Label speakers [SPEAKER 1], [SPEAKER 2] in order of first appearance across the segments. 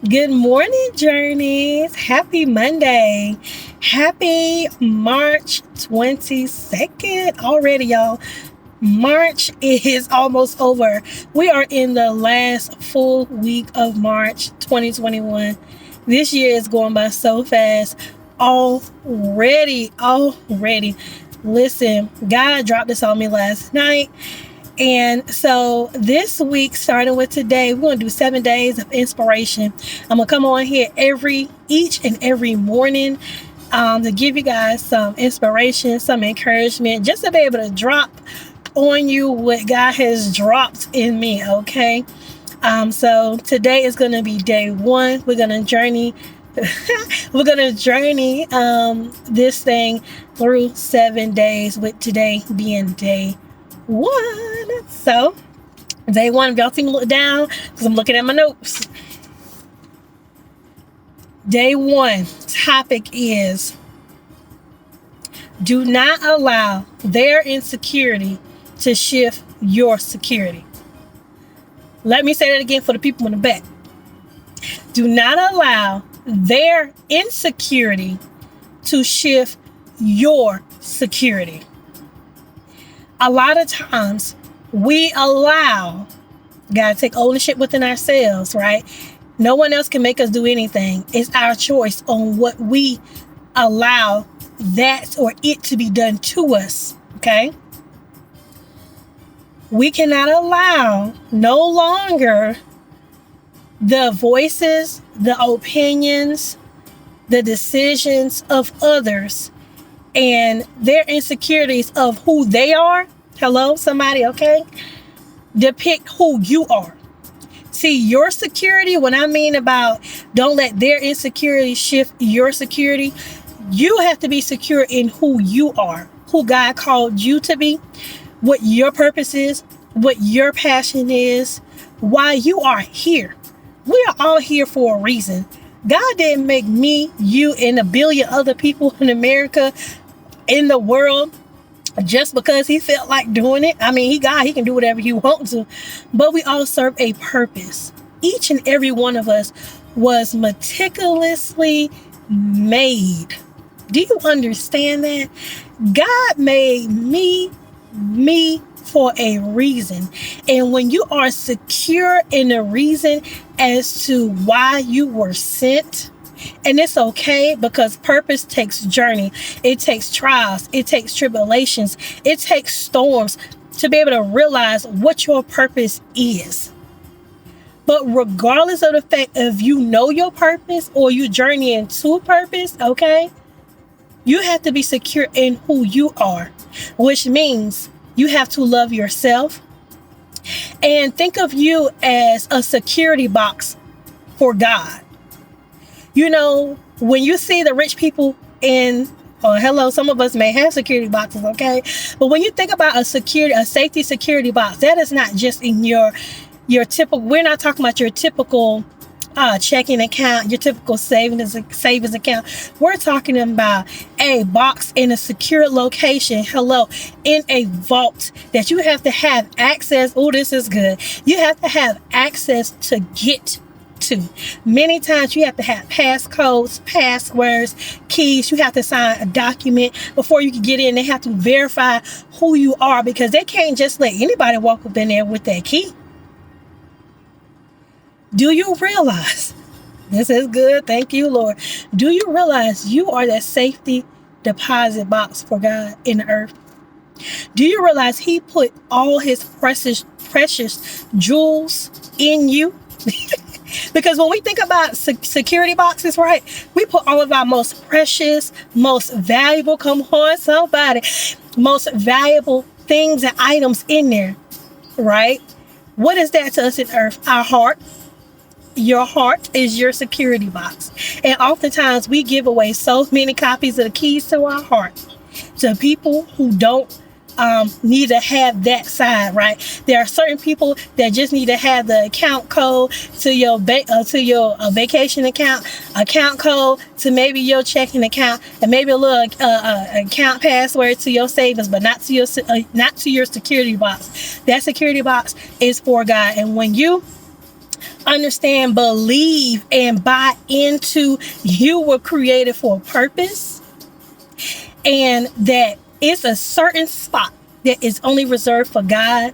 [SPEAKER 1] Good morning, Journeys. Happy Monday. Happy March 22nd already, y'all. March is almost over. We are in the last full week of March 2021. This year is going by so fast. Already. Listen, God dropped this on me last night. And so this week, starting with today, we're going to do 7 days of inspiration. I'm going to come on here each and every morning to give you guys some inspiration, some encouragement, just to be able to drop on you what God has dropped in me, okay? So today is going to be day one. We're going to journey this thing through 7 days, with today being day one. So, day one, if y'all see me look down, because I'm looking at my notes. Day one topic is: do not allow their insecurity to shift your security. Let me say that again for the people in the back. Do not allow their insecurity to shift your security. A lot of times we gotta take ownership within ourselves, right? No one else can make us do anything. It's our choice on what we allow that or it to be done to us, okay? We cannot allow no longer the voices, the opinions, the decisions of others and their insecurities of who they are. Hello, somebody, okay? Depict who you are. See, your security, when I mean about don't let their insecurity shift your security, you have to be secure in who you are, who God called you to be, what your purpose is, what your passion is, why you are here. We are all here for a reason. God didn't make me, you, and a billion other people in America, in the world, just because he felt like doing it. I mean, he can do whatever he wants to, but we all serve a purpose. Each and every one of us was meticulously made. Do you understand that? God made me for a reason. And when you are secure in a reason as to why you were sent, and it's okay, because purpose takes journey. It takes trials. It takes tribulations. It takes storms to be able to realize what your purpose is. But regardless of the fact if you know your purpose or you journey into purpose, okay, you have to be secure in who you are, which means you have to love yourself and think of you as a security box for God. You know, when you see the rich people some of us may have security boxes, okay? But when you think about a safety security box, that is not just in your typical, we're not talking about your typical checking account, your typical savings account. We're talking about a box in a secure location, in a vault that you have to have access. Oh, this is good. You have to have access to get to. Many times you have to have passcodes, passwords, keys. You have to sign a document before you can get in. They have to verify who you are, because they can't just let anybody walk up in there with that key. Do you realize, this is good, thank you, Lord. Do you realize you are that safety deposit box for God in the earth? Do you realize he put all his precious jewels in you? Because when we think about security boxes, right, we put all of our most precious, most valuable, come on somebody, most valuable things and items in there, right? What is that to us in earth? Our heart. Your heart is your security box. And oftentimes we give away so many copies of the keys to our heart to people who don't need to have that side, right? There are certain people that just need to have the account code to your vacation account code to maybe your checking account, and maybe a little account password to your savings, but not to your security box. That security box is for God. And when you understand, believe, and buy into you were created for a purpose, and that it's a certain spot that is only reserved for God.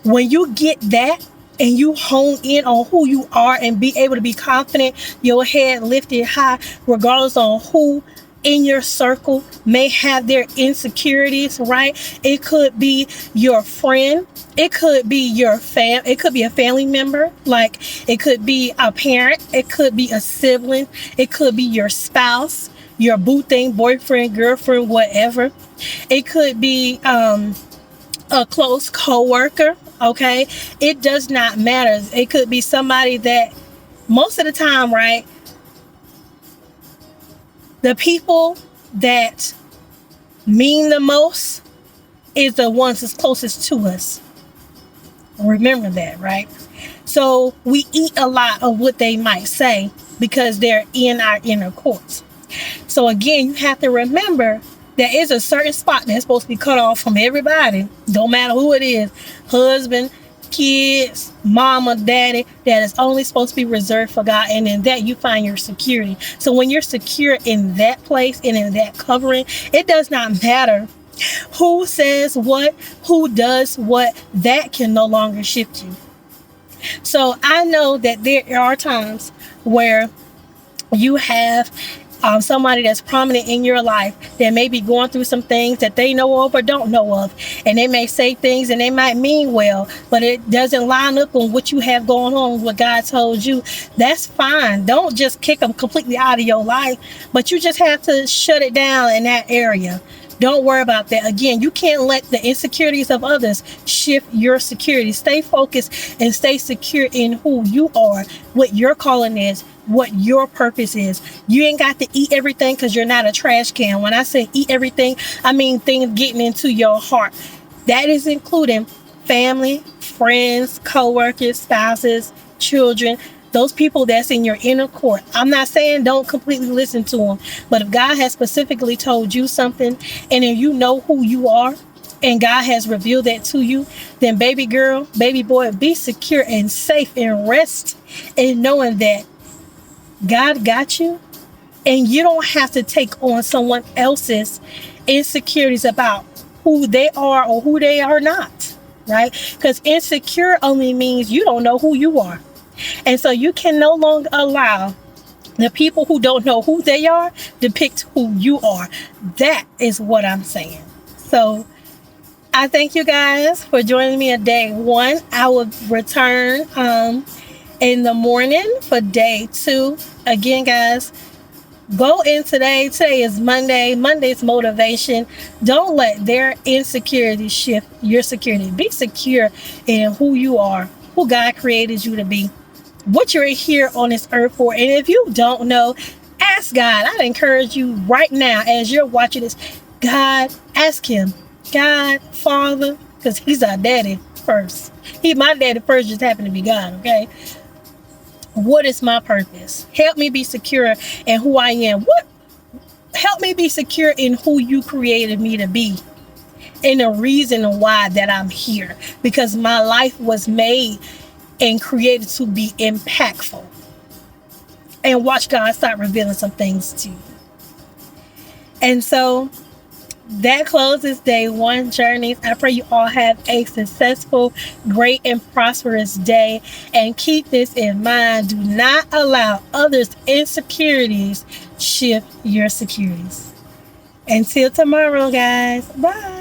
[SPEAKER 1] When you get that and you hone in on who you are and be able to be confident, your head lifted high, regardless on who in your circle may have their insecurities, right? It could be your friend. It could be it could be a family member. Like, it could be a parent. It could be a sibling. It could be your spouse, your boo thing, boyfriend, girlfriend, whatever. It could be a close co-worker. Okay, it does not matter. It could be somebody that, most of the time, right, the people that mean the most is the ones that's closest to us. Remember that, right? So we eat a lot of what they might say because they're in our inner courts. So again, you have to remember there is a certain spot that's supposed to be cut off from everybody. Don't matter who it is. Husband, kids, mama, daddy. That is only supposed to be reserved for God. And in that, you find your security. So when you're secure in that place and in that covering, it does not matter who says what, who does what. That can no longer shift you. So I know that there are times where you have somebody that's prominent in your life that may be going through some things that they know of or don't know of. And they may say things and they might mean well, but it doesn't line up on what you have going on, what God told you. That's fine. Don't just kick them completely out of your life, but you just have to shut it down in that area. Don't worry about that. Again, you can't let the insecurities of others shift your security. Stay focused and stay secure in who you are, what your calling is, what your purpose is. You ain't got to eat everything because you're not a trash can. When I say eat everything, I mean things getting into your heart. That is including family, friends, co-workers, spouses, children, those people that's in your inner court. I'm not saying don't completely listen to them, but if God has specifically told you something and if you know who you are and God has revealed that to you, then baby girl, baby boy, be secure and safe and rest in knowing that God got you, and you don't have to take on someone else's insecurities about who they are or who they are not, right? Because insecure only means you don't know who you are. And so you can no longer allow the people who don't know who they are depict who you are. That is what I'm saying. So I thank you guys for joining me at day 1. I will return in the morning for day 2. Again, guys, go in today. Today is Monday. Monday's motivation. Don't let their insecurity shift your security. Be secure in who you are, who God created you to be, what you're here on this earth for. And if you don't know, ask God. I'd encourage you right now as you're watching this, God, ask him. God, Father, because he's our daddy first. My daddy first just happened to be God, okay? What is my purpose? Help me be secure in who I am. Help me be secure in who you created me to be and the reason why that I'm here. Because my life was made and created to be impactful. And watch God start revealing some things to you. And so that closes day 1 journey. I pray you all have a successful, great, and prosperous day. And keep this in mind. Do not allow others' insecurities shift your securities. Until tomorrow, guys. Bye.